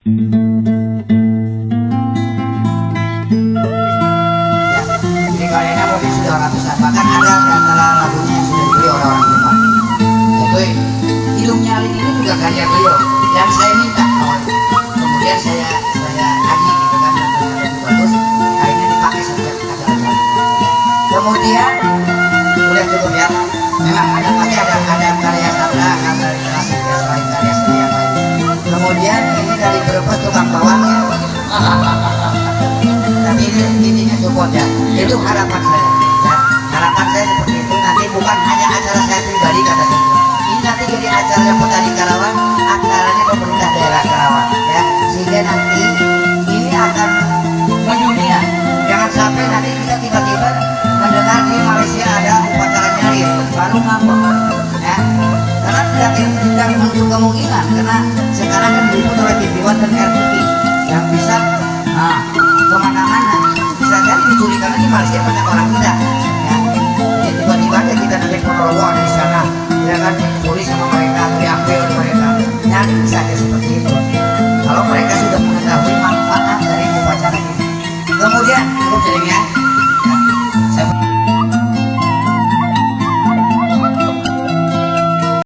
Ya, jadi karyanya mungkin sudah ratusan, bahkan ada di antara lagunya yang sudah dibeli oleh orang Jepang. Yaitu Hidung Nyaring ini juga karya beliau yang saya minta awalnya. Kemudian saya agi gitu kan, dan ternyata itu bagus, akhirnya dipakai setiap acara-acara. Kemudian udah cukup ya. Memang ada pasti ada karya sabda, karya klasik ya, selain karya seni yang lain. Kemudian ini dari Brebes tukang bawang ya. Tapi ini intinya support ya. Itu harapan saya. Ya. Harapan saya seperti itu. Nanti bukan hanya acara saya pribadi kata saya. Ini nanti jadi acaranya petani Karawang, acaranya pemerintah daerah Karawang ya. Sehingga nanti ini akan mendunia. Jangan sampai nanti kita tiba-tiba mendengar di Malaysia ada upacara nyaris baru ngambek ya. Karena tidak menutup kemungkinan, karena sekarang kan diliput oleh TV One dan RTV yang bisa kemana-mana, bisa jadi dicuri karena di Malaysia banyak orang kita ya. Jadi tiba-tiba aja kita nanti Ponorogo ada di sana ya kan, dicuri sama mereka, diambil oleh mereka, dan bisa aja seperti itu kalau mereka sudah mengetahui manfaat dari upacara ini. Kemudian cukup jadinya